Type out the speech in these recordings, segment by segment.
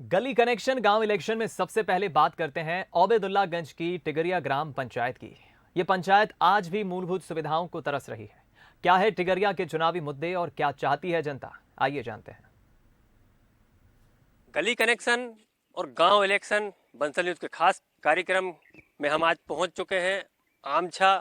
गली कनेक्शन गांव इलेक्शन में सबसे पहले बात करते हैं ओबेदुल्लागंज की टिगरिया ग्राम पंचायत की। ये पंचायत आज भी मूलभूत सुविधाओं को तरस रही है। क्या है टिगरिया के चुनावी मुद्दे और क्या चाहती है जनता, आइए जानते हैं। गली कनेक्शन और गांव इलेक्शन बंसल न्यूज के खास कार्यक्रम में हम आज पहुंच चुके हैं आमछा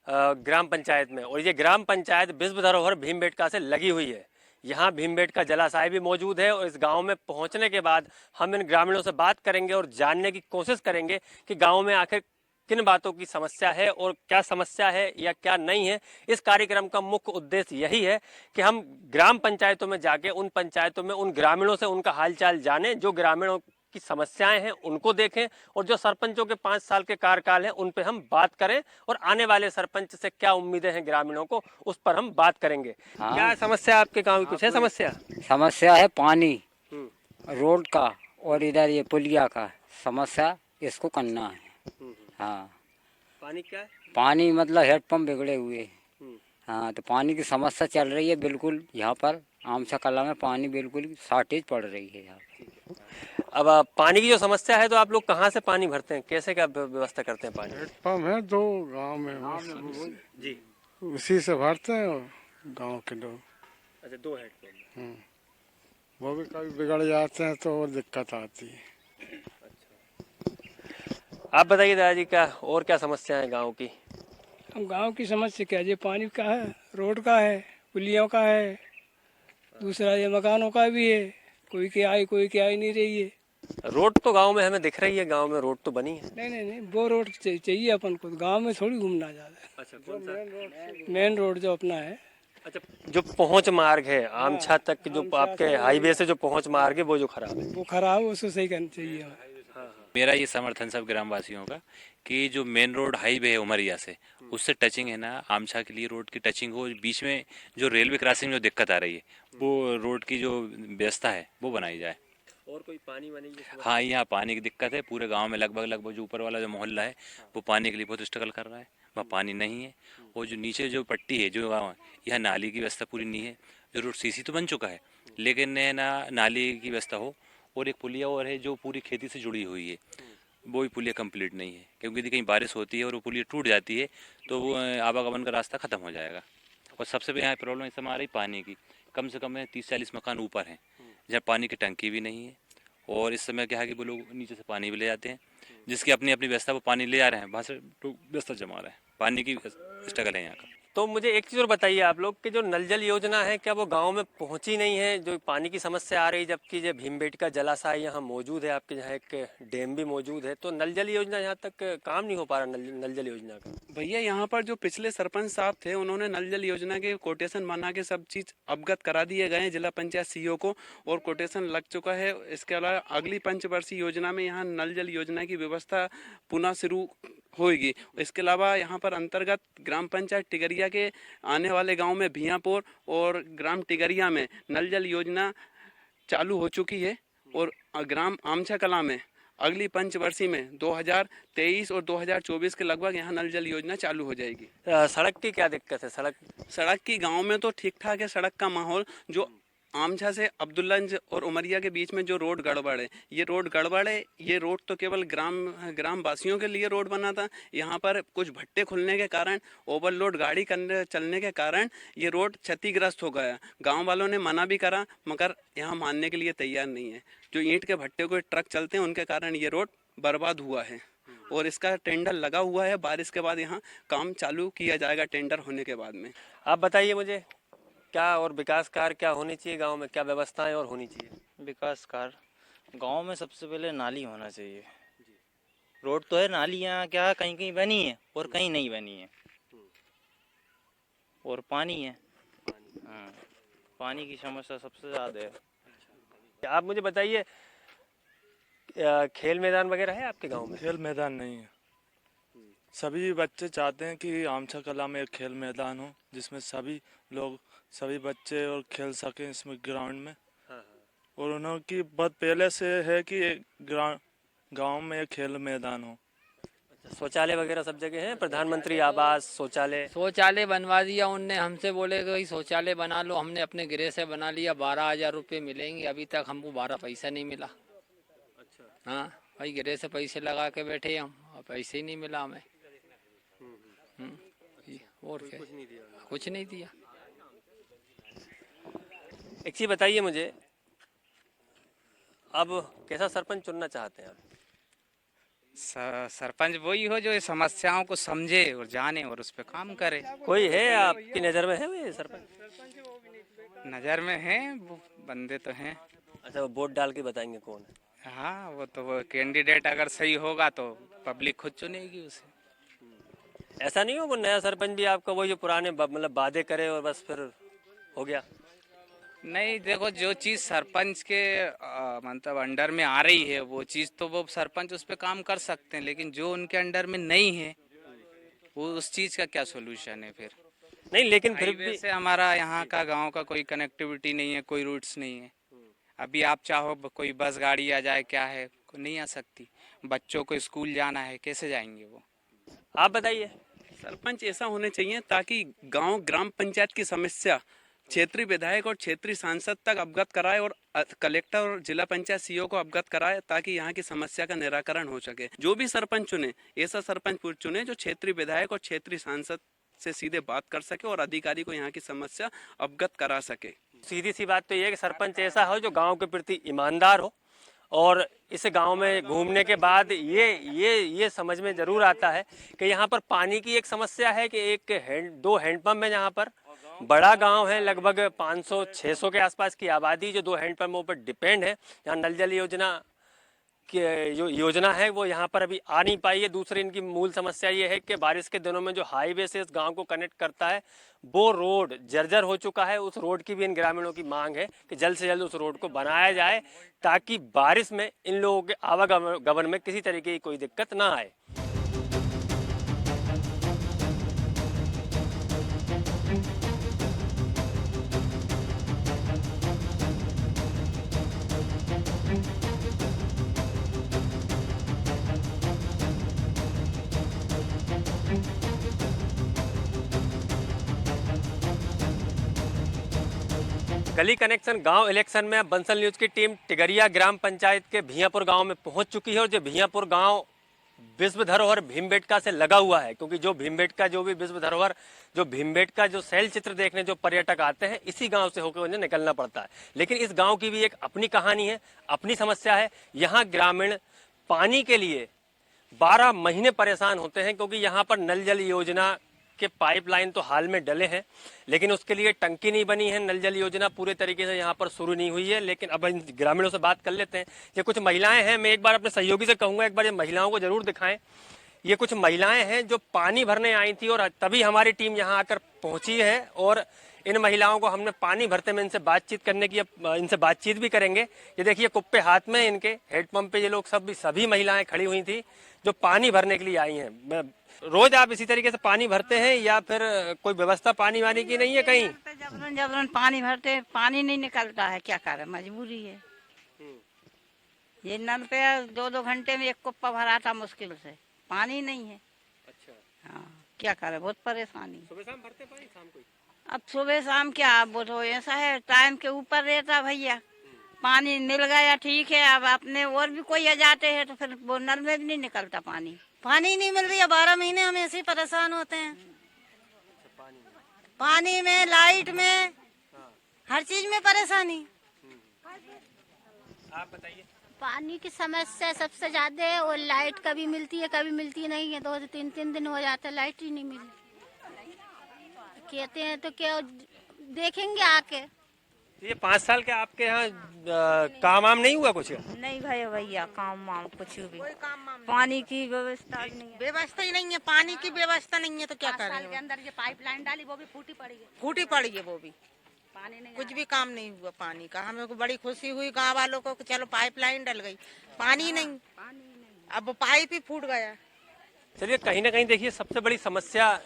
ग्राम पंचायत में। और ये ग्राम पंचायत विश्व धरोहर भीमबेटका से लगी हुई है। यहाँ भीमबेटका जलाशय भी मौजूद है। और इस गांव में पहुंचने के बाद हम इन ग्रामीणों से बात करेंगे और जानने की कोशिश करेंगे कि गांव में आखिर किन बातों की समस्या है और क्या समस्या है या क्या नहीं है। इस कार्यक्रम का मुख्य उद्देश्य यही है कि हम ग्राम पंचायतों में जाके उन पंचायतों में उन ग्रामीणों से उनका हालचाल जानें, जो ग्रामीणों की समस्याएं हैं उनको देखें, और जो सरपंचों के 5 साल के कार्यकाल हैं उन पे हम बात करें, और आने वाले सरपंच से क्या उम्मीदें हैं ग्रामीणों को उस पर हम बात करेंगे। हाँ। क्या समस्या आपके गांव की? कुछ है समस्या? समस्या है पानी, हम्म, रोड का और इधर ये पुलिया का समस्या, इसको करना है। हाँ, पानी क्या है? पानी मतलब हेडपम्प बिगड़े हुए। हम्म, हाँ, तो पानी की समस्या चल रही है बिल्कुल। यहाँ पर आमसा कला में पानी बिल्कुल शॉर्टेज पड़ रही है यहाँ। अब पानी की जो समस्या है तो आप लोग कहाँ से पानी भरते हैं, कैसे क्या व्यवस्था करते हैं पानी? पंप है दो गांव में, बस जी। उसी से भरते हैं और गांव के लोग। अच्छा, 2 हेडपम्प। वो भी कभी बिगड़ जाते हैं तो और दिक्कत आती है। आप बताइए दादाजी, क्या और क्या समस्या है गांव की? अब गांव की समस्या क्या है? पानी का है, रोड का है, पुलियों का है, दूसरा ये मकानों का भी है। कोई के आई कोई के आई नहीं रही है। रोड तो गांव में हमें दिख रही है, गांव में रोड तो बनी है। नहीं नहीं नहीं, वो रोड चाहिए अपन को। गांव में थोड़ी घूमना ज़्यादा। अच्छा, कौन सा? मेन रोड जो अपना है। अच्छा, जो पहुंच मार्ग है आमछा तक, जो आमछा आपके से हाईवे से जो पहुंच मार्ग है वो जो खराब है। वो खराब है, उसको सही करना चाहिए हमें। मेरा ये समर्थन सब ग्रामवासियों का कि जो मेन रोड हाईवे है उमरिया से, उससे टचिंग है ना, आमछा के लिए रोड की टचिंग हो। बीच में जो रेलवे क्रॉसिंग में जो दिक्कत आ रही है, वो रोड की जो व्यवस्था है वो बनाई जाए। और कोई पानी वानी की समस्या? हाँ, यहाँ पानी की दिक्कत है। पूरे गांव में लगभग जो ऊपर वाला जो मोहल्ला है वो पानी के लिए बहुत स्ट्रगल कर रहा है। वहाँ पानी नहीं है। और जो नीचे जो पट्टी है जो गाँव है, यहाँ नाली की व्यवस्था पूरी नहीं है। जो रोड सीसी तो बन चुका है, लेकिन है ना, नाली की व्यवस्था हो। और एक पुलिया और है जो पूरी खेती से जुड़ी हुई है, वो भी पुलिया कंप्लीट नहीं है। क्योंकि यदि कहीं बारिश होती है और वो पुलिया टूट जाती है तो वो आवागमन का रास्ता ख़त्म हो जाएगा। और सबसे यहाँ प्रॉब्लम इस समय आ रही पानी की। कम से कम 30-40 मकान ऊपर हैं जहाँ पानी की टंकी भी नहीं है। और इस समय क्या है कि वो लोग नीचे से पानी भी ले जाते हैं, जिसकी अपनी अपनी व्यवस्था, वो पानी ले आ रहे हैं, वहाँ से तो व्यवस्था जमा रहे हैं। पानी की स्ट्रगल है यहाँ का। तो मुझे एक चीज़ और बताइए आप लोग कि जो नल जल योजना है, क्या वो गांव में पहुंची नहीं है? जो पानी की समस्या आ रही है, जबकि जो भीमबेटका जलाशय यहाँ मौजूद है, आपके यहाँ एक डैम भी मौजूद है, तो नल जल योजना यहाँ तक काम नहीं हो पा रहा। नल जल योजना का भैया, यहाँ पर जो पिछले सरपंच साहब थे, उन्होंने नल जल योजना के कोटेशन बना के सब चीज अवगत करा दिए गए हैं जिला पंचायत सीईओ को, और कोटेशन लग चुका है। इसके अलावा अगली पंचवर्षीय योजना में यहाँ नल जल योजना की व्यवस्था पुनः शुरू होगी। इसके अलावा यहाँ पर अंतर्गत ग्राम पंचायत टिगरिया के आने वाले गांव में भियापुर और ग्राम टिगरिया में नल जल योजना चालू हो चुकी है। और ग्राम आमछा कला में अगली पंचवर्षीय में 2023 और 2024 के लगभग यहाँ नल जल योजना चालू हो जाएगी। सड़क की क्या दिक्कत है? सड़क की गांव में तो ठीक ठाक है सड़क का माहौल। जो आमछा से अब्दुल्लागंज और उमरिया के बीच में जो रोड गड़बड़ है, ये रोड गड़बड़ है। ये रोड तो केवल ग्राम वासियों के लिए रोड बना था। यहाँ पर कुछ भट्टे खुलने के कारण, ओवरलोड गाड़ी करने चलने के कारण ये रोड क्षतिग्रस्त हो गया। गांव वालों ने मना भी करा, मगर यहाँ मानने के लिए तैयार नहीं है। जो ईंट के भट्टे को ट्रक चलते हैं, उनके कारण ये रोड बर्बाद हुआ है। और इसका टेंडर लगा हुआ है। बारिश के बाद यहाँ काम चालू किया जाएगा, टेंडर होने के बाद में। आप बताइए मुझे, क्या और विकास कार्य क्या होनी चाहिए गांव में, क्या व्यवस्थाएं और होनी चाहिए? विकास कार्य गांव में सबसे पहले नाली होना चाहिए। रोड तो है, नालियाँ क्या कहीं कहीं बनी है और कहीं नहीं बनी है। और पानी है। हाँ, पानी की समस्या सबसे ज़्यादा है। आप मुझे बताइए, खेल मैदान वगैरह है आपके गांव में? खेल मैदान नहीं है। सभी बच्चे चाहते हैं कि आमछा कला में एक खेल मैदान हो, जिसमें सभी लोग, सभी बच्चे और खेल सकें इसमें ग्राउंड में। और उनकी बहुत पहले से है कि गांव में एक खेल मैदान हो। शौचालय वगैरह सब जगह है, प्रधानमंत्री आवास शौचालय? शौचालय बनवा दिया उनने, हमसे बोले कि शौचालय बना लो, हमने अपने गृह से बना लिया, 12,000 रुपये मिलेंगे, अभी तक हमको 12 पैसा नहीं मिला। अच्छा। हाँ भाई, गृह से पैसे लगा के बैठे हम और पैसे ही नहीं मिला हमें। और क्या, कुछ नहीं दिया? कुछ नहीं दिया। एक चीज बताइए मुझे, अब कैसा सरपंच चुनना चाहते हैं आप? सरपंच वही हो जो इस समस्याओं को समझे और जाने और उस पर काम करे। कोई है आपकी नज़र में, है वो सरपंच? नजर में है वो बंदे तो हैं। अच्छा, वो वोट डाल के बताएंगे कौन है? हाँ वो तो वो कैंडिडेट अगर सही होगा तो पब्लिक खुद चुनेगी उसे। ऐसा नहीं हो वो नया सरपंच भी आपका वही जो पुराने मतलब वादे करे और बस फिर हो गया? नहीं देखो, जो चीज सरपंच के मतलब अंडर में आ रही है वो चीज तो वो सरपंच उस पर काम कर सकते हैं, लेकिन जो उनके अंडर में नहीं है वो उस चीज का क्या सोल्यूशन है फिर? नहीं, लेकिन फिर हाईवे भी से हमारा यहाँ का गांव का कोई कनेक्टिविटी नहीं है, कोई रूट्स नहीं है। अभी आप चाहो कोई बस गाड़ी आ जाए, क्या है, नहीं आ सकती। बच्चों को स्कूल जाना है, कैसे जाएंगे वो? आप बताइए। सरपंच ऐसा होने चाहिए ताकि गांव ग्राम पंचायत की समस्या क्षेत्रीय विधायक और क्षेत्रीय सांसद तक अवगत कराए और कलेक्टर और जिला पंचायत सीईओ को अवगत कराए, ताकि यहाँ की समस्या का निराकरण हो सके। जो भी सरपंच चुने, ऐसा सरपंच चुने जो क्षेत्रीय विधायक और क्षेत्रीय सांसद से सीधे बात कर सके और अधिकारी को यहाँ की समस्या अवगत करा सके। सीधी सी बात तो ये है कि सरपंच ऐसा हो जो गांव के प्रति ईमानदार हो, और इस गांव में घूमने के बाद ये समझ में जरूर आता है कि यहाँ पर पानी की एक समस्या है कि दो हैंडपंप है। यहाँ पर बड़ा गांव है, लगभग 500-600 के आसपास की आबादी जो दो हैंडपंपों पर डिपेंड है। यहाँ नल जल योजना की जो योजना है वो यहाँ पर अभी आ नहीं पाई है। दूसरी इनकी मूल समस्या ये है कि बारिश के दिनों में जो हाईवे से इस गांव को कनेक्ट करता है वो रोड जर्जर हो चुका है। उस रोड की भी इन ग्रामीणों की मांग है कि जल्द से जल्द उस रोड को बनाया जाए, ताकि बारिश में इन लोगों के आवागमन में किसी तरीके की कोई दिक्कत ना आए। गली कनेक्शन गांव इलेक्शन में बंसल न्यूज की टीम टिगरिया ग्राम पंचायत के भियापुर गांव में पहुंच चुकी है। और जो भियापुर गांव विश्व धरोहर भीमबेटका से लगा हुआ है, क्योंकि जो भीमबेटका जो भी विश्व धरोहर जो भीमबेटका जो शैल चित्र देखने जो पर्यटक आते हैं, इसी गांव से होकर उन्हें निकलना पड़ता है। लेकिन इस गांव की भी एक अपनी कहानी है, अपनी समस्या है। यहाँ ग्रामीण पानी के लिए 12 महीने परेशान होते हैं, क्योंकि यहाँ पर नल जल योजना के पाइपलाइन तो हाल में डले हैं, लेकिन उसके लिए टंकी नहीं बनी है। नल जल योजना पूरे तरीके से यहाँ पर शुरू नहीं हुई है। लेकिन अब इन ग्रामीणों से बात कर लेते हैं। ये कुछ महिलाएं हैं, मैं एक बार अपने सहयोगी से कहूँगा एक बार ये महिलाओं को जरूर दिखाएं। ये कुछ महिलाएं हैं जो पानी भरने आई थी और तभी हमारी टीम यहाँ आकर पहुंची है। और इन महिलाओं को हमने पानी भरते में इनसे बातचीत करने की, इनसे बातचीत भी करेंगे। ये देखिए कुप्पे हाथ में इनके, हेडपंप पे ये लोग सभी महिलाएं खड़ी हुई थी जो पानी भरने के लिए आई हैं। रोज आप इसी तरीके से पानी भरते हैं या फिर कोई व्यवस्था पानी वानी की नहीं है कहीं? जबरन पानी भरते, पानी नहीं निकलता है, क्या करें, मजबूरी है। ये नल पे 2-2 घंटे में एक कुप्पा भराता मुश्किल से, पानी नहीं है। अच्छा। हाँ क्या करें, बहुत परेशानी। सुबह शाम भरते पानी, शाम को? अब सुबह शाम क्या, अब वो तो ऐसा है टाइम के ऊपर रहता भैया। पानी मिल गया ठीक है, अब अपने और भी कोई आ जाते हैं तो फिर वो नल में भी नहीं निकलता पानी। पानी नहीं मिल रही है, 12 महीने हम ऐसे ही परेशान होते हैं। पानी में, लाइट में, हर चीज में परेशानी। आप बताइए। पानी की समस्या सबसे ज्यादा है, और लाइट कभी मिलती है कभी मिलती नहीं है। 2 से 3 दिन हो जाते लाइट ही नहीं मिली। कहते हैं तो क्या देखेंगे आके। ये 5 साल के आपके यहाँ काम वाम नहीं हुआ कुछ? नहीं भाई भैया, काम वाम कुछ भी, पानी की व्यवस्था नहीं है। व्यवस्था ही नहीं है, पानी की व्यवस्था नहीं है तो क्या करें। के अंदर ये पाइपलाइन डाली वो भी फूटी पड़ी है। फूटी पड़ी है वो भी, पानी नहीं, कुछ भी काम नहीं हुआ पानी का। हमें को बड़ी खुशी हुई गांव वालों को, चलो पाइपलाइन डल गई, पानी नहीं, अब वो पाइप ही फूट गया। चलिए, कहीं ना कहीं देखिए सबसे बड़ी समस्या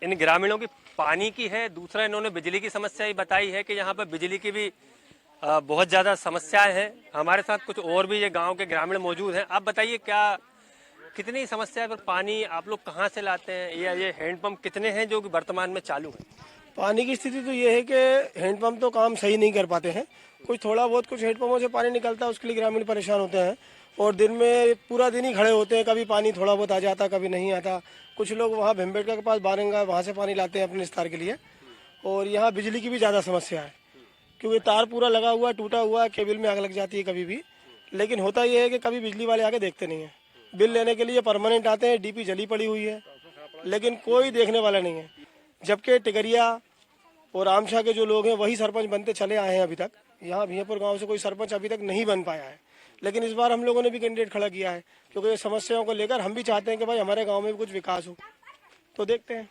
इन ग्रामीणों की पानी की है। दूसरा इन्होंने बिजली की समस्या ही बताई है कि यहाँ पर बिजली की भी बहुत ज़्यादा समस्याएं हैं। हमारे साथ कुछ और भी ये गांव के ग्रामीण मौजूद हैं। आप बताइए कितनी समस्या है, पर पानी आप लोग कहाँ से लाते हैं, या ये हैंडपंप कितने हैं जो कि वर्तमान में चालू हैं? पानी की स्थिति तो ये है कि हैंडपंप तो काम सही नहीं कर पाते हैं। कुछ थोड़ा बहुत कुछ हैंडपंपों से पानी निकलता है, उसके लिए ग्रामीण परेशान होते हैं और दिन में पूरा दिन ही खड़े होते हैं। कभी पानी थोड़ा बहुत आ जाता, कभी नहीं आता। कुछ लोग वहाँ भीमबेटका के पास बारंगा, वहाँ से पानी लाते हैं अपने विस्तार के लिए। और यहाँ बिजली की भी ज़्यादा समस्या है, क्योंकि तार पूरा लगा हुआ, टूटा हुआ, केबल में आग लग जाती है कभी भी। लेकिन होता यह है कि कभी बिजली वाले आके देखते नहीं हैं। बिल लेने के लिए परमानेंट आते हैं, डीपी जली पड़ी हुई है, लेकिन कोई देखने वाला नहीं है। जबकि टिगरिया और आमछा के जो लोग हैं वही सरपंच बनते चले आए हैं अभी तक। यहाँ भीमपुर गांव से कोई सरपंच अभी तक नहीं बन पाया है, लेकिन इस बार हम लोगों ने भी कैंडिडेट खड़ा किया है, क्योंकि ये समस्याओं को लेकर हम भी चाहते हैं कि भाई हमारे गांव में भी कुछ विकास हो। तो देखते हैं।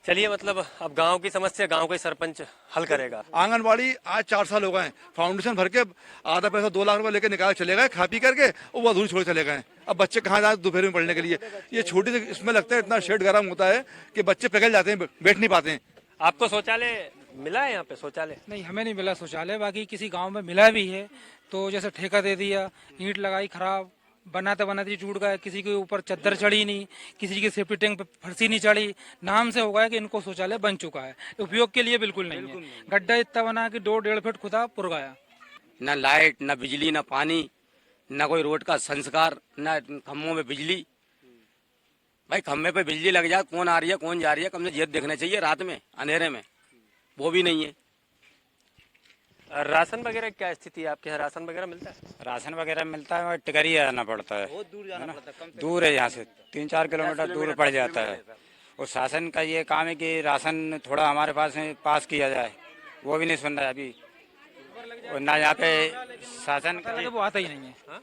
चलिए, मतलब अब गांव की समस्या गांव का ही सरपंच हल करेगा। आंगनबाड़ी आज 4 साल हो गए, फाउंडेशन भर के आधा पैसा 2 लाख रुपए लेके निकाल चले गए, खा पी करके, और वो अधूरी छोड़ चले गए। अब बच्चे कहाँ जाए दोपहर में पढ़ने के लिए? ये छोटी सी इसमें लगता है इतना शेड गर्म होता है कि बच्चे पिघल जाते हैं, बैठ नहीं पाते हैं। आपको शौचालय मिला है यहाँ पे? शौचालय नहीं, हमें नहीं मिला शौचालय। बाकी किसी गांव में मिला भी है तो जैसे ठेका दे दिया, ईंट लगाई खराब, बनाते बनाते टूट गए, किसी के ऊपर चद्दर चढ़ी नहीं, किसी की सेफ्टी टैंक पे फर्सी नहीं चढ़ी। नाम से हो गया कि इनको शौचालय बन चुका है, उपयोग के लिए बिल्कुल नहीं है। गड्ढा इतना बना कि 2-1.5 फीट खुदा पुर गया। न लाइट, न बिजली, न पानी, न कोई रोड का संस्कार, न खम्भों में बिजली। भाई खम्भे पे बिजली लग जाए, कौन आ रही है कौन जा रही है, कम से कम देखना चाहिए रात में अंधेरे में, वो भी नहीं है। राशन वगैरह क्या स्थिति है आपके यहाँ? राशन वगैरह मिलता है? राशन वगैरह मिलता है, टिकरिया आना पड़ता है, बहुत दूर जाना पड़ता है, दूर है यहाँ से 3-4 किलोमीटर दूर पड़ जाता है। और शासन का ये काम है कि राशन थोड़ा हमारे पास किया जाए, वो भी नहीं सुन रहा है अभी। और ना यहाँ पे शासन का वो आता ही नहीं है।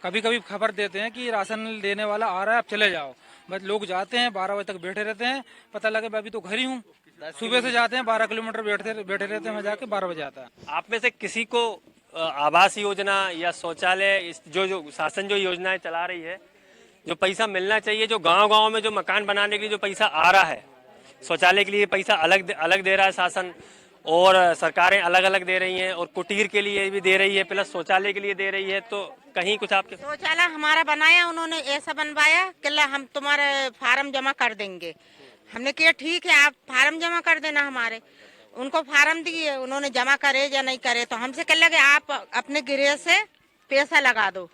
कभी कभी खबर देते हैं कि राशन देने वाला आ रहा है, अब चले जाओ। बस लोग जाते हैं, 12 बजे तक बैठे रहते हैं, पता लगे मैं अभी तो घर ही हूँ। सुबह से जाते हैं, 12 किलोमीटर बैठे रहते हैं, मैं जाके 12 बजे आता है। आप में से किसी को आवास योजना या शौचालय, जो शासन जो योजनाएं चला रही है, जो पैसा मिलना चाहिए, जो गांव-गांव में जो मकान बनाने के लिए जो पैसा आ रहा है, शौचालय के लिए पैसा अलग दे रहा है शासन, और सरकारें अलग अलग दे रही हैं, और कुटीर के लिए भी दे रही है, प्लस शौचालय के लिए दे रही है, तो कहीं कुछ आपके? शौचालय हमारा बनाया, उन्होंने ऐसा बनवाया कि हम तुम्हारे फार्म जमा कर देंगे। हमने किया ठीक है, आप फार्म जमा कर देना हमारे। उनको फार्म दिए, उन्होंने जमा करे या नहीं करे, तो हमसे कह लगे आप अपने गिरे से पैसा लगा दो,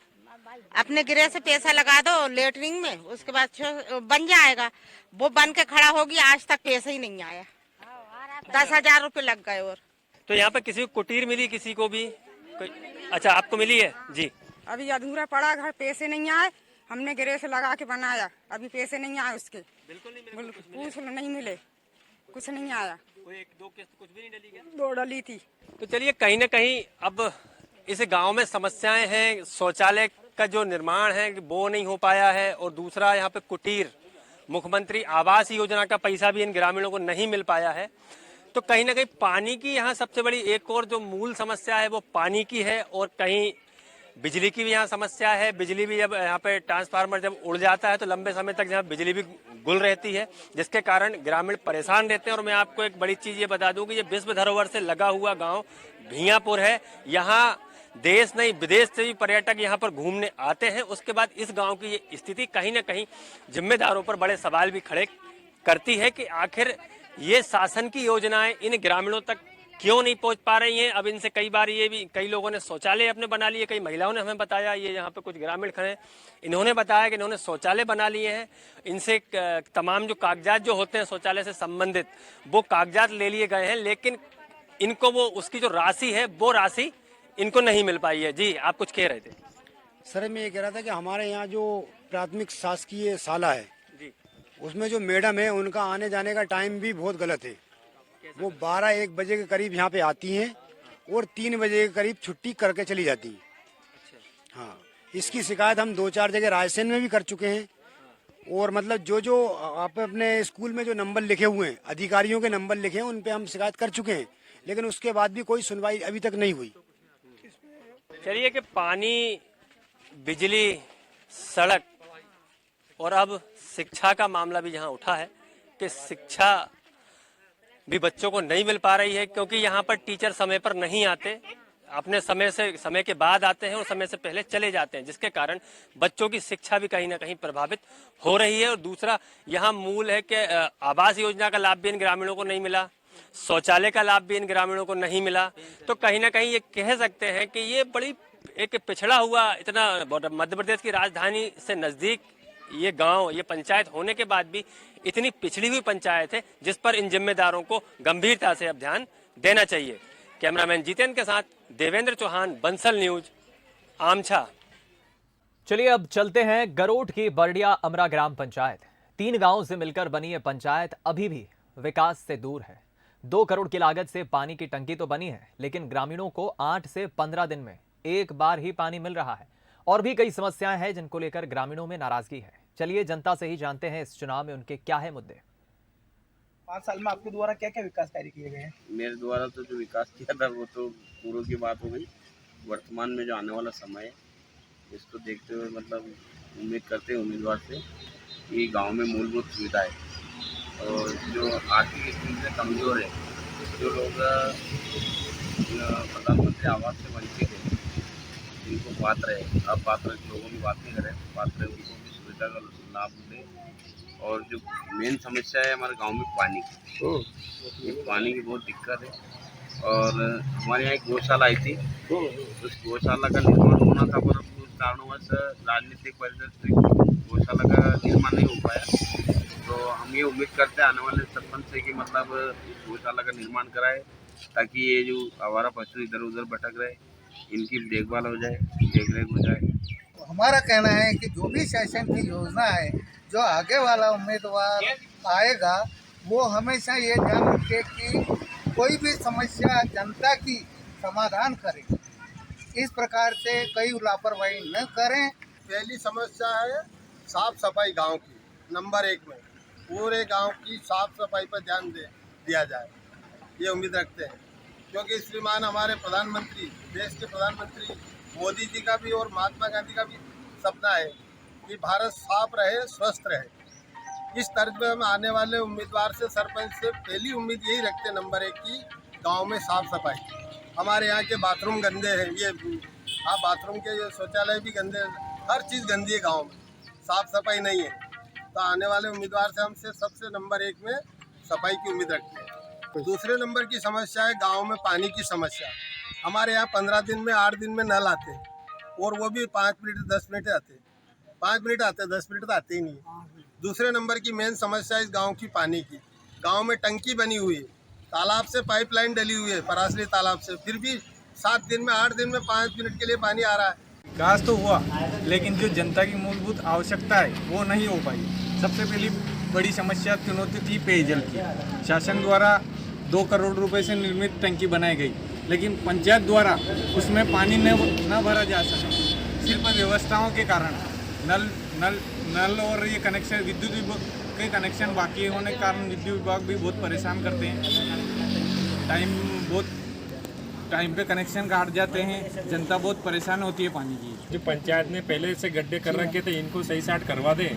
अपने गिरे से पैसा लगा दो लेटरिंग में, उसके बाद बन जाएगा। वो बन के खड़ा होगी, आज तक पैसा ही नहीं आया। 10,000 रुपये लग गए। और तो यहाँ पे किसी को कुटीर मिली, किसी को भी अच्छा आपको मिली है जी? अभी अधूरा पड़ा घर, पैसे नहीं आए, हमने गिरे से लगा के बनाया, अभी पैसे नहीं आए उसके। बिल्कुल नहीं मिले, कुछ नहीं आया। कोई 1-2 किस्त कुछ भी नहीं डली क्या? 2 डली थी। तो चलिए, कहीं ना कहीं अब इस गांव में समस्याएं हैं। शौचालय का जो निर्माण है वो नहीं हो पाया है, और दूसरा यहाँ पे कुटीर, मुख्यमंत्री आवास योजना का पैसा भी इन ग्रामीणों को नहीं मिल पाया है। तो कहीं ना कहीं पानी की यहाँ सबसे बड़ी एक और जो मूल समस्या है वो पानी की है, और कहीं बिजली की भी यहाँ समस्या है। बिजली भी जब यहाँ पे ट्रांसफार्मर जब उड़ जाता है तो लंबे समय तक यहाँ बिजली भी गुल रहती है, जिसके कारण ग्रामीण परेशान रहते हैं। और मैं आपको एक बड़ी चीज़ ये बता दूं कि ये विश्व धरोहर से लगा हुआ गांव भीमापुर है। यहाँ देश नहीं विदेश से भी पर्यटक यहाँ पर घूमने आते हैं। उसके बाद इस गाँव की ये स्थिति कहीं ना कहीं जिम्मेदारों पर बड़े सवाल भी खड़े करती है कि आखिर ये शासन की योजनाएं इन ग्रामीणों तक क्यों नहीं पहुंच पा रही हैं। अब इनसे कई बार ये भी, कई लोगों ने शौचालय अपने बना लिए, कई महिलाओं ने हमें बताया, ये यहाँ पे कुछ ग्रामीण खड़े, इन्होंने बताया कि इन्होंने शौचालय बना लिए हैं। इनसे तमाम जो कागजात जो होते हैं शौचालय से संबंधित, वो कागजात ले लिए गए हैं, लेकिन इनको वो उसकी जो राशि है वो राशि इनको नहीं मिल पाई है। जी, आप कुछ कह रहे थे? सर, मैं ये कह रहा था कि हमारे यहाँ जो प्राथमिक शासकीय शाला है जी, उसमें जो मैडम है उनका आने जाने का टाइम भी बहुत गलत है। वो 12-1 बजे के करीब यहाँ पे आती हैं और 3 बजे के करीब छुट्टी करके चली जाती हैं। हाँ, इसकी शिकायत हम 2-4 जगह रायसेन में भी कर चुके हैं। और मतलब जो आप अपने स्कूल में जो नंबर लिखे हुए हैं, अधिकारियों के नंबर लिखे हैं, उन पे हम शिकायत कर चुके हैं, लेकिन उसके बाद भी कोई सुनवाई अभी तक नहीं हुई। चलिए कि पानी, बिजली, सड़क और अब शिक्षा का मामला भी यहाँ उठा है कि शिक्षा भी बच्चों को नहीं मिल पा रही है, क्योंकि यहाँ पर टीचर समय पर नहीं आते। अपने समय के बाद आते हैं और समय से पहले चले जाते हैं, जिसके कारण बच्चों की शिक्षा भी कहीं ना कहीं प्रभावित हो रही है। और दूसरा यहाँ मूल है कि आवास योजना का लाभ भी इन ग्रामीणों को नहीं मिला, शौचालय का लाभ भी इन ग्रामीणों को नहीं मिला। तो कहीं ना कहीं ये कह सकते हैं कि ये बड़ी एक पिछड़ा हुआ, इतना मध्य प्रदेश की राजधानी से नजदीक ये गांव, ये पंचायत होने के बाद भी इतनी पिछड़ी हुई पंचायत है, जिस पर इन जिम्मेदारों को गंभीरता से अब ध्यान देना चाहिए। कैमरामैन जितेंद्र के साथ देवेंद्र चौहान, बंसल न्यूज, आमछा। चलिए अब चलते हैं गरोठ की बरडिया अमरा ग्राम पंचायत। 3 गांवों से मिलकर बनी ये पंचायत अभी भी विकास से दूर है। 2 करोड़ की लागत से पानी की टंकी तो बनी है, लेकिन ग्रामीणों को 8 से 15 दिन में एक बार ही पानी मिल रहा है। और भी कई समस्याएं हैं जिनको लेकर ग्रामीणों में नाराजगी है। चलिए जनता से ही जानते हैं इस चुनाव में उनके क्या है मुद्दे। 5 साल में आपके द्वारा क्या क्या विकास कार्य किए गए हैं? मेरे द्वारा तो जो विकास किया था वो तो पूर्व की बात हो गई। वर्तमान में जो आने वाला समय है इसको देखते हुए मतलब उम्मीद करते हैं उम्मीदवार से कि गांव में मूलभूत सुविधाएं और जो आर्थिक स्थिति से कमज़ोर है, जो लोग प्रधानमंत्री आवास से वंचित है, जिनको पात्र है, अब पात्र लोगों की बात नहीं करें, पात्र है उनको भी सुविधा का लाभ मिले। और जो मेन समस्या है हमारे गांव में पानी की, पानी की बहुत दिक्कत है। और हमारे यहाँ एक गौशाला आई थी, उस गौशाला का निर्माण होना था पर कुछ कारणवश राजनीतिक परिस्थिति से गौशाला का निर्माण नहीं हो पाया। तो हम ये उम्मीद करते हैं आने वाले सरपंच से कि मतलब इस गौशाला का निर्माण कराए, ताकि ये जो आवारा पशु इधर उधर भटक रहे इनकी देखभाल हो जाए, देखरेख हो जाए। हमारा कहना है कि जो भी शासन की योजना है, जो आगे वाला उम्मीदवार आएगा वो हमेशा ये ध्यान रखे कि कोई भी समस्या जनता की समाधान करे, इस प्रकार से कोई लापरवाही न करें। पहली समस्या है साफ सफाई गांव की, नंबर 1 में पूरे गांव की साफ सफाई पर ध्यान दिया जाए, ये उम्मीद रखते हैं। क्योंकि श्रीमान हमारे प्रधानमंत्री, देश के प्रधानमंत्री मोदी जी का भी और महात्मा गांधी का भी सपना है कि भारत साफ रहे, स्वस्थ रहे। इस तर्ज में हम आने वाले उम्मीदवार से, सरपंच से पहली उम्मीद यही रखते हैं नंबर 1 की गांव में साफ सफाई। हमारे यहाँ के बाथरूम गंदे हैं, ये बाथरूम के ये शौचालय भी गंदे, हर चीज़ गंदी है गाँव में, साफ सफाई नहीं है। तो आने वाले उम्मीदवार से हमसे सबसे नंबर 1 में सफाई की उम्मीद रखते हैं। दूसरे नंबर की समस्या है गांव में पानी की समस्या। हमारे यहाँ 15 दिन में 8 दिन में नल आते हैं, और वो भी 5 मिनट 10 मिनट आते हैं, 5 मिनट आते हैं, 10 मिनट तो आते ही नहीं। दूसरे नंबर की मेन समस्या इस गांव की पानी की। गांव में टंकी बनी हुई है, तालाब से पाइपलाइन डली हुई है, परासली तालाब से, फिर भी 7 दिन में 8 दिन में 5 मिनट के लिए पानी आ रहा है। विकास तो हुआ, लेकिन जो जनता की मूलभूत आवश्यकता है वो नहीं हो पाई। सबसे पहली बड़ी समस्या चुनौती थी पेयजल की। शासन द्वारा 2 करोड़ रुपए से निर्मित टंकी बनाई गई, लेकिन पंचायत द्वारा उसमें पानी न भरा जा सका। सिर्फ व्यवस्थाओं के कारण नल और ये कनेक्शन, विद्युत विभाग के कनेक्शन बाकी होने के कारण विद्युत विभाग भी बहुत परेशान करते हैं। टाइम पे कनेक्शन काट जाते हैं, जनता बहुत परेशान होती है पानी की। जो पंचायत ने पहले से गड्ढे कर रखे थे इनको सही साट करवा दें।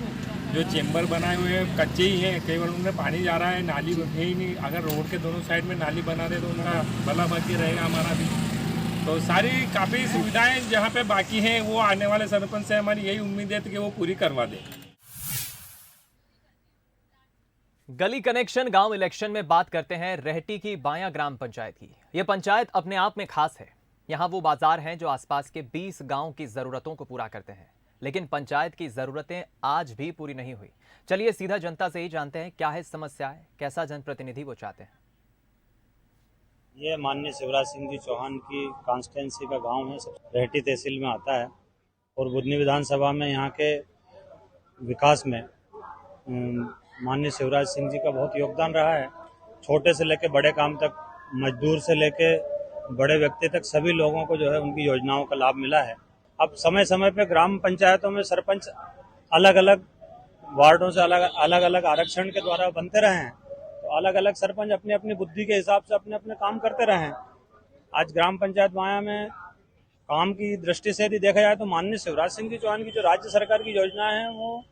जो चेंबर बनाए हुए हैं कच्चे ही हैं, केवल उनमें पानी जा रहा है, नाली है ही नहीं। अगर रोड के दोनों साइड में नाली बना दे तो उनका भला बाकी रहेगा हमारा भी। तो सारी काफ़ी सुविधाएं जहाँ पे बाकी हैं वो आने वाले सरपंच से हमारी यही उम्मीद है कि वो पूरी करवा दें। गली कनेक्शन गांव इलेक्शन में बात करते हैं रेहटी की बायां ग्राम पंचायत की। यह पंचायत अपने आप में खास है। यहां वो बाजार हैं जो आसपास के 20 गांव की जरूरतों को पूरा करते हैं, लेकिन पंचायत की जरूरतें आज भी पूरी नहीं हुई। चलिए सीधा जनता से ही जानते हैं क्या है समस्या है, कैसा जनप्रतिनिधि वो चाहते हैं। ये माननीय शिवराज सिंह जी चौहान की कॉन्स्टिट्यूंसी का गांव है, रेहटी तहसील में आता है और बुधनी विधानसभा में यहाँ के विकास में माननीय शिवराज सिंह जी का बहुत योगदान रहा है। छोटे से लेकर बड़े काम तक, मजदूर से लेकर बड़े व्यक्ति तक सभी लोगों को जो है उनकी योजनाओं का लाभ मिला है। अब समय समय पे ग्राम पंचायतों में सरपंच अलग अलग वार्डों से अलग अलग आरक्षण के द्वारा बनते रहे हैं, तो अलग अलग सरपंच अपनी अपनी बुद्धि के हिसाब से अपने अपने काम करते रहे हैं। आज ग्राम पंचायत माया में काम की दृष्टि से यदि देखा जाए तो माननीय शिवराज सिंह जी चौहान की जो राज्य सरकार की योजना है वो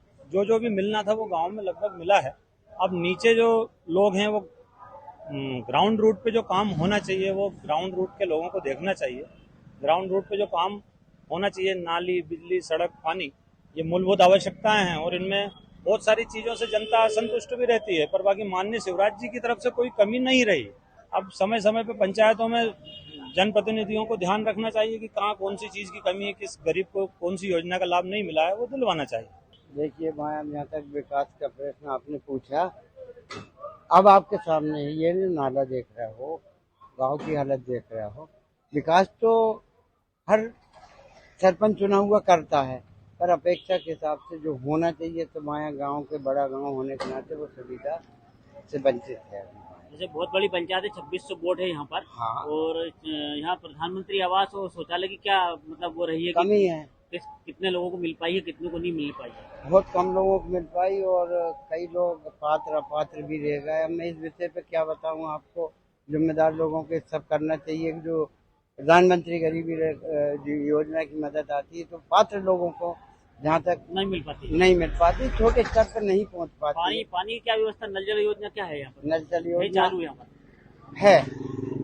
जो भी मिलना था वो गांव में लगभग मिला है। अब नीचे जो लोग हैं वो ग्राउंड रूट पे जो काम होना चाहिए वो ग्राउंड रूट के लोगों को देखना चाहिए ग्राउंड रूट पे जो काम होना चाहिए, नाली, बिजली, सड़क, पानी, ये मूलभूत आवश्यकताएं हैं और इनमें बहुत सारी चीजों से जनता असंतुष्ट भी रहती है, पर बाकी माननीय शिवराज जी की तरफ से कोई कमी नहीं रही। अब समय समय पे पंचायतों में जनप्रतिनिधियों को ध्यान रखना चाहिए कि कहाँ कौन सी चीज की कमी है, किस गरीब को कौन सी योजना का लाभ नहीं मिला है, वो दिलवाना चाहिए। देखिए मैम, यहाँ तक विकास का प्रश्न आपने पूछा, अब आपके सामने ही ये नाला देख रहे हो, गांव की हालत देख रहे हो। विकास तो हर सरपंच चुना हुआ करता है, पर अपेक्षा के हिसाब से जो होना चाहिए, तो माया गांव के बड़ा गांव होने के नाते वो सुविधा से वंचित है। जैसे बहुत बड़ी पंचायत है, 2600 वोट है यहाँ पर। हाँ। और यहाँ प्रधानमंत्री आवास और शौचालय की क्या मतलब वो रही है, कमी है। कितने लोगों को मिल पाई है, कितने को नहीं मिल पाई है? बहुत कम लोगों को मिल पाई और कई लोग पात्र अपात्र भी रह गए। अब मैं इस विषय पे क्या बताऊं आपको, जिम्मेदार लोगों के सब करना चाहिए। जो प्रधानमंत्री गरीबी योजना की मदद आती है तो पात्र लोगों को जहाँ तक नहीं मिल पाती, छोटे स्तर पर नहीं पहुँच पाती। पानी की क्या व्यवस्था, नल जल योजना क्या है यहाँ पर? नल जल योजना चालू यहाँ पर है,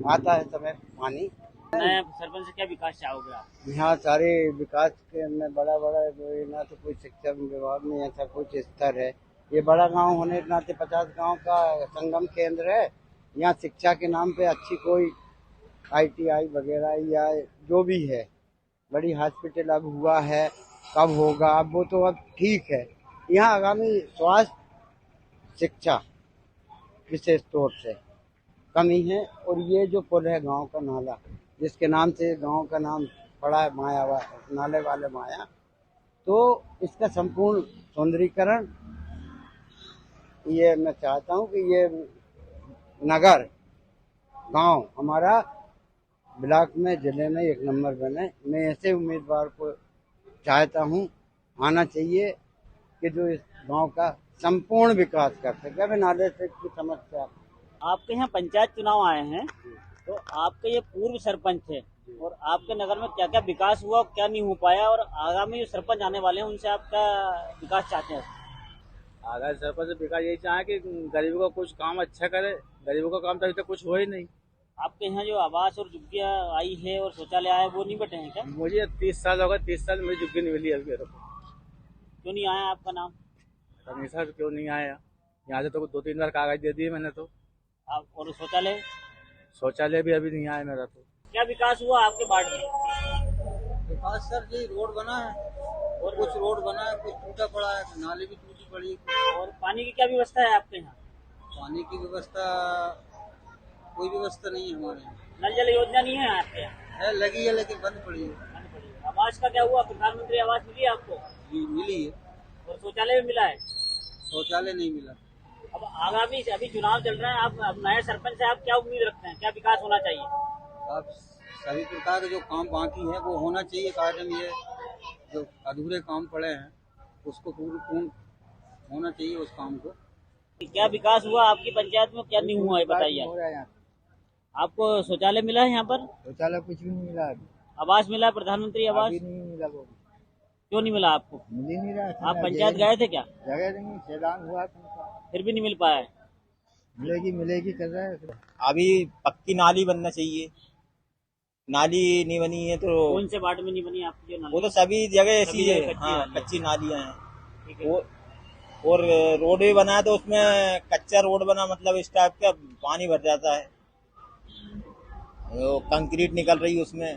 आता है समय पानी। नया सरपंच से क्या विकास चाहोगे आप? यहाँ सारे विकास के में बड़ा ना तो कोई शिक्षा विभाग में ऐसा कुछ स्तर है। ये बड़ा गांव होने के नाते 50 गांव का संगम केंद्र है। यहाँ शिक्षा के नाम पे अच्छी कोई ITI वगैरह या जो भी है, बड़ी हॉस्पिटल अब हुआ है, कब होगा अब वो तो अब ठीक है। यहाँ आगामी स्वास्थ्य शिक्षा विशेष तौर से कमी है। और ये जो पुल है गांव का नाला, जिसके नाम से गांव का नाम पड़ा है माया, नाले वाले माया, तो इसका संपूर्ण सौंदर्यीकरण ये मैं चाहता हूँ कि ये नगर गांव हमारा ब्लॉक में, जिले में 1 नंबर बने। मैं ऐसे उम्मीदवार को चाहता हूँ आना चाहिए कि जो इस गांव का संपूर्ण विकास कर सके। अभी नाले से की समस्या। आपके यहाँ पंचायत चुनाव आए हैं, तो आपके ये पूर्व सरपंच है और आपके नगर में क्या क्या विकास हुआ, क्या नहीं हो पाया, और आगामी जो सरपंच आने वाले हैं उनसे आप क्या विकास चाहते हैं? आगामी सरपंच से विकास यही चाहे कि गरीबों का कुछ काम अच्छा करे। गरीबों का काम तो अभी तक कुछ हो ही नहीं। आपके यहाँ जो आवास और झुग्गियाँ आई है और शौचालय आया, वो नहीं बटे हैं क्या? मुझे 30 साल हो गए, 30 साल मेरी झुग्गी नहीं मिली अभी मेरे को। क्यों नहीं आया आपका नाम? हमेशा क्यों नहीं आया? यहाँ से तो 2-3 बार कागज दे दिए मैंने तो। आप और शौचालय भी अभी नहीं आया मेरा तो। क्या विकास हुआ आपके वार्ड में? विकास सर जी, रोड बना है और कुछ रोड बना है, कुछ टूटा पड़ा है, नाली भी टूटी पड़ी। और पानी की क्या व्यवस्था है आपके यहाँ? पानी की व्यवस्था कोई व्यवस्था नहीं है हमारे यहाँ। नल जल योजना नहीं है आपके यहाँ? है, लगी है लेकिन बंद पड़ी है। आवास का क्या हुआ? प्रधानमंत्री आवास मिली आपको? जी मिली है। और शौचालय भी मिला है? शौचालय नहीं मिला। अब आगामी अभी चुनाव चल रहा है, आप अब नए सरपंच से आप क्या उम्मीद रखते हैं, क्या विकास होना चाहिए? अब सभी प्रकार के जो काम बाकी है वो होना चाहिए। कारण ये जो अधूरे काम पड़े हैं उसको पूर्ण होना चाहिए, उस काम को। क्या विकास हुआ आपकी पंचायत में, क्या नहीं हुआ है बताइए। आपको शौचालय मिला है यहाँ पर? शौचालय कुछ भी नहीं मिला अभी। आवास मिला है, प्रधानमंत्री आवास? नहीं मिला वो। क्यों नहीं मिला आपको? मिल ही नहीं रहा। आप पंचायत गए थे क्या? जगह नहीं, ऐलान हुआ फिर भी नहीं मिल पाया है? मिलेगी कर रहा है। अभी पक्की नाली बनना चाहिए, नाली नहीं बनी है तो। कौन से वार्ड में नहीं बनी आपकी जो नाली? वो तो सभी जगह ऐसी है, हाँ कच्ची नालियाँ हैं। और रोड भी बना है तो उसमें कच्चा रोड बना, मतलब इस टाइप का पानी भर जाता है, कंक्रीट निकल रही है उसमें।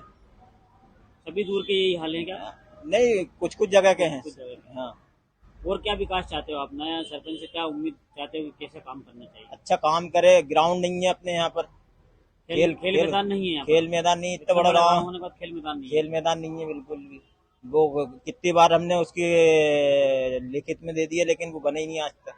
सभी दूर के यही हाल है क्या? नहीं, कुछ कुछ जगह के हैं। हाँ। और क्या विकास चाहते हो आप? नया सरपंच से क्या उम्मीद चाहते हो, कैसे काम करना चाहिए? अच्छा काम करे। ग्राउंड नहीं है अपने यहाँ पर, खेल मैदान नहीं है। खेल मैदान नहीं, इतना बड़ा गाँव होने के बाद खेल मैदान नहीं है बिल्कुल भी। वो कितनी बार हमने उसकी लिखित में दे दिया लेकिन वो बने ही नहीं आज तक।